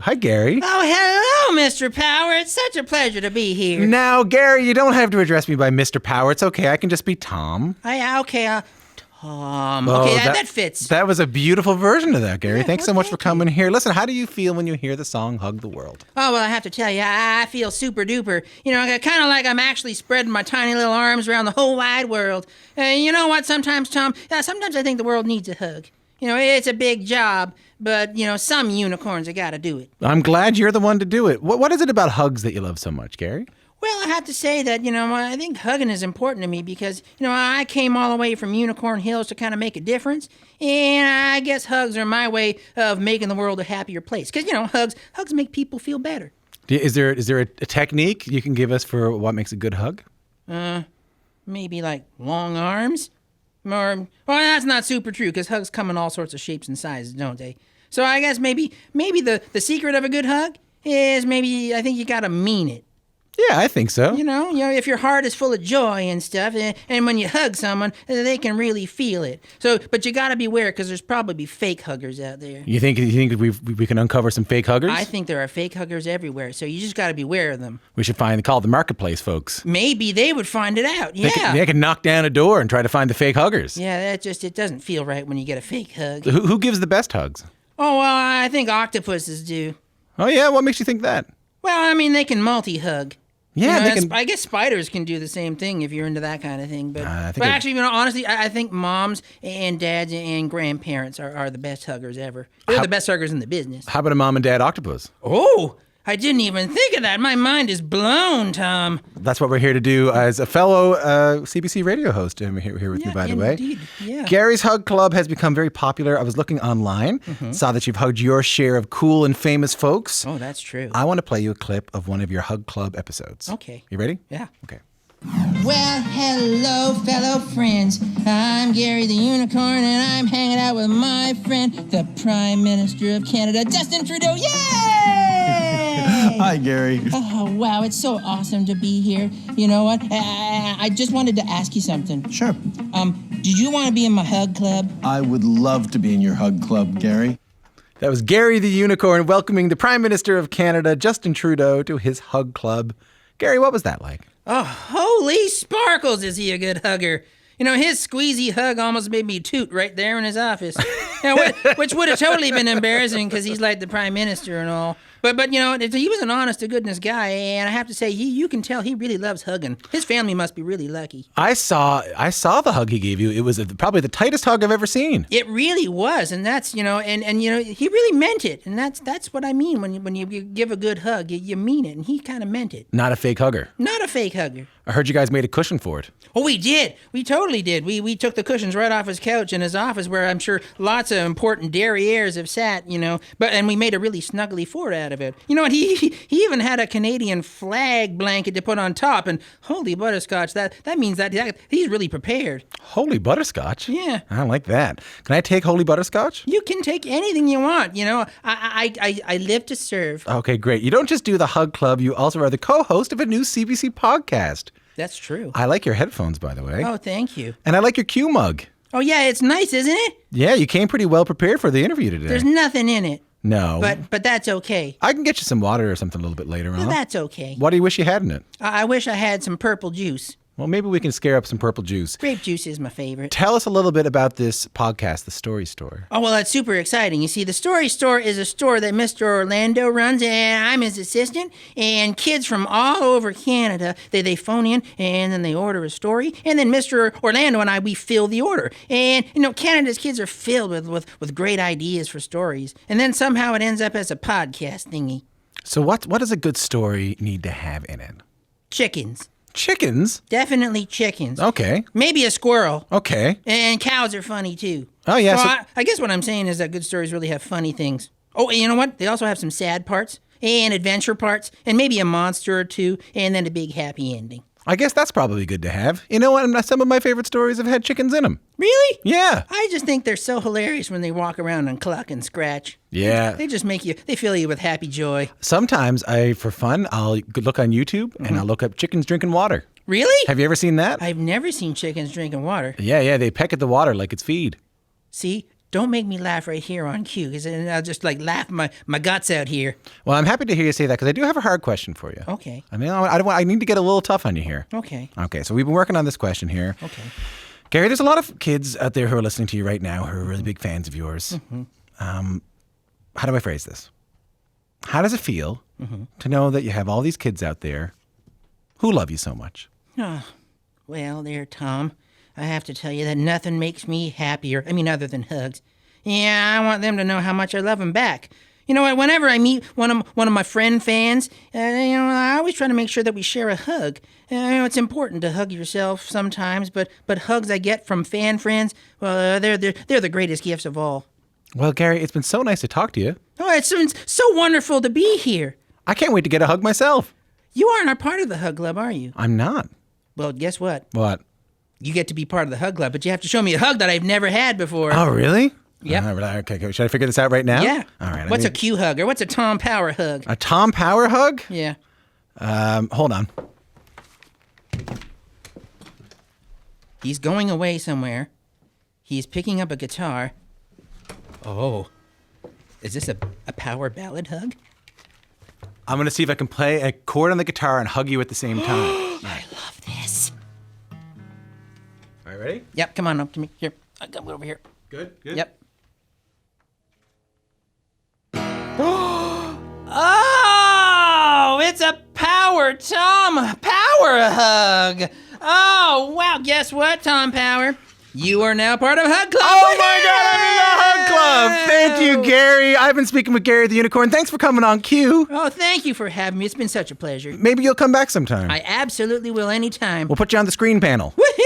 Hi, Gary. Oh, hello, Mr. Power. It's such a pleasure to be here. Now, Gary, you don't have to address me by Mr. Power. It's okay. I can just be Tom. Okay, Tom. Oh, Okay, that fits. That was a beautiful version of that, Gary. Yeah, Thanks so well, much for coming here. Listen, how do you feel when you hear the song Hug the World? Oh, well, I have to tell you, I feel super duper. You know, kind of like I'm actually spreading my tiny little arms around the whole wide world. You know what? Sometimes, Tom, sometimes I think the world needs a hug. You know, it's a big job, but, some unicorns have got to do it. I'm glad you're the one to do it. What is it about hugs that you love so much, Gary? Well, I have to say that, I think hugging is important to me because, I came all the way from Unicorn Hills to kind of make a difference. And I guess hugs are my way of making the world a happier place. Because, hugs make people feel better. Is there a technique you can give us for what makes a good hug? Maybe like long arms? Well, that's not super true because hugs come in all sorts of shapes and sizes, don't they? So I guess maybe the secret of a good hug is I think you got to mean it. Yeah, I think so. If your heart is full of joy and stuff, and when you hug someone, they can really feel it. So, but you got to beware because there's probably fake huggers out there. You think we can uncover some fake huggers? I think there are fake huggers everywhere, so you just got to beware of them. We should call the marketplace folks. Maybe they would find it out. Yeah, they can knock down a door and try to find the fake huggers. Yeah, it doesn't feel right when you get a fake hug. Who gives the best hugs? Oh, well, I think octopuses do. Oh yeah, what makes you think that? Well, I mean, they can multi-hug. Yeah, I guess spiders can do the same thing if you're into that kind of thing. But actually, honestly, I think moms and dads and grandparents are the best huggers ever. They're the best huggers in the business. How about a mom and dad octopus? Oh, I didn't even think of that. My mind is blown, Tom. That's what we're here to do as a fellow CBC radio host here with me, by the way. Yeah. Gary's Hug Club has become very popular. I was looking online, saw that you've hugged your share of cool and famous folks. Oh, that's true. I want to play you a clip of one of your Hug Club episodes. Okay. You ready? Yeah. Okay. Well, hello, fellow friends. I'm Gary the Unicorn, and I'm hanging out with my friend, the Prime Minister of Canada, Justin Trudeau. Yay! Hi, Gary. Oh, wow, it's so awesome to be here. You know what? I just wanted to ask you something. Sure. Did you want to be in my hug club? I would love to be in your hug club, Gary. That was Gary the Unicorn welcoming the Prime Minister of Canada, Justin Trudeau, to his hug club. Gary, what was that like? Oh, holy sparkles, is he a good hugger. His squeezy hug almost made me toot right there in his office. Which would have totally been embarrassing because he's like the Prime Minister and all. But he was an honest-to-goodness guy, and I have to say, you can tell he really loves hugging. His family must be really lucky. I saw the hug he gave you. It was probably the tightest hug I've ever seen. It really was, and that's, he really meant it, and that's what I mean when you give a good hug. You mean it, and he kind of meant it. Not a fake hugger. Not a fake hugger. I heard you guys made a cushion for it. Oh, we did. We totally did. We took the cushions right off his couch in his office where I'm sure lots of important derrieres have sat, and we made a really snuggly fort out of it. And he even had a Canadian flag blanket to put on top, and holy butterscotch, that means that he's really prepared. Holy butterscotch? Yeah. I like that. Can I take holy butterscotch? You can take anything you want, I live to serve. Okay, great. You don't just do the Hug Club, you also are the co-host of a new CBC podcast. That's true. I like your headphones, by the way. Oh, thank you. And I like your Q mug. Oh, yeah, it's nice, isn't it? Yeah, you came pretty well prepared for the interview today. There's nothing in it. No. But that's okay. I can get you some water or something a little bit later on. That's okay. What do you wish you had in it? I wish I had some purple juice. Well, maybe we can scare up some purple juice. Grape juice is my favorite. Tell us a little bit about this podcast, The Story Store. Oh, well, that's super exciting. You see, The Story Store is a store that Mr. Orlando runs, and I'm his assistant. And kids from all over Canada, they phone in, and then they order a story. And then Mr. Orlando and we fill the order. And, Canada's kids are filled with great ideas for stories. And then somehow it ends up as a podcast thingy. So what does a good story need to have in it? Chickens. Chickens? Definitely chickens. Okay. Maybe a squirrel. Okay. And cows are funny, too. Oh, yeah. Well, I guess what I'm saying is that good stories really have funny things. Oh, and you know what? They also have some sad parts and adventure parts and maybe a monster or two and then a big happy ending. I guess that's probably good to have. You know what? Some of my favorite stories have had chickens in them. Really? Yeah. I just think they're so hilarious when they walk around and cluck and scratch. Yeah. They just they fill you with happy joy. Sometimes for fun, I'll look on YouTube and I'll look up chickens drinking water. Really? Have you ever seen that? I've never seen chickens drinking water. Yeah, they peck at the water like it's feed. See, Don't make me laugh right here on cue, because then I'll just like laugh my guts out here. Well, I'm happy to hear you say that because I do have a hard question for you. Okay. I mean, I need to get a little tough on you here. Okay. Okay, so we've been working on this question here. Okay. Gary, there's a lot of kids out there who are listening to you right now who are really big fans of yours. How do I phrase this? How does it feel to know that you have all these kids out there who love you so much? Well, there, Tom. I have to tell you that nothing makes me happier. I mean, other than hugs. Yeah, I want them to know how much I love them back. You know what? Whenever I meet one of my friend fans, I always try to make sure that we share a hug. It's important to hug yourself sometimes, but hugs I get from fan friends, well, they're the greatest gifts of all. Well, Gary, it's been so nice to talk to you. Oh, it's been so wonderful to be here. I can't wait to get a hug myself. You aren't a part of the hug club, are you? I'm not. Well, guess what? What? You get to be part of the hug club, but you have to show me a hug that I've never had before. Oh, really? Yep. Okay. Should I figure this out right now? Yeah. All right. What's a Q hug or what's a Tom Power hug? A Tom Power hug? Yeah. Hold on. He's going away somewhere. He's picking up a guitar. Oh. Is this a power ballad hug? I'm going to see if I can play a chord on the guitar and hug you at the same time. I love this. All right, ready? Yep, come on up to me. Here. I'll come over here. Good. Yep. Oh, it's a Power Tom Power hug. Oh, wow. Guess what, Tom Power? You are now part of Hug Club. Oh my God, I'm in the Hug Club. Thank you, Gary. I've been speaking with Gary the Unicorn. Thanks for coming on cue. Oh, thank you for having me. It's been such a pleasure. Maybe you'll come back sometime. I absolutely will anytime. We'll put you on the screen panel. Woohoo!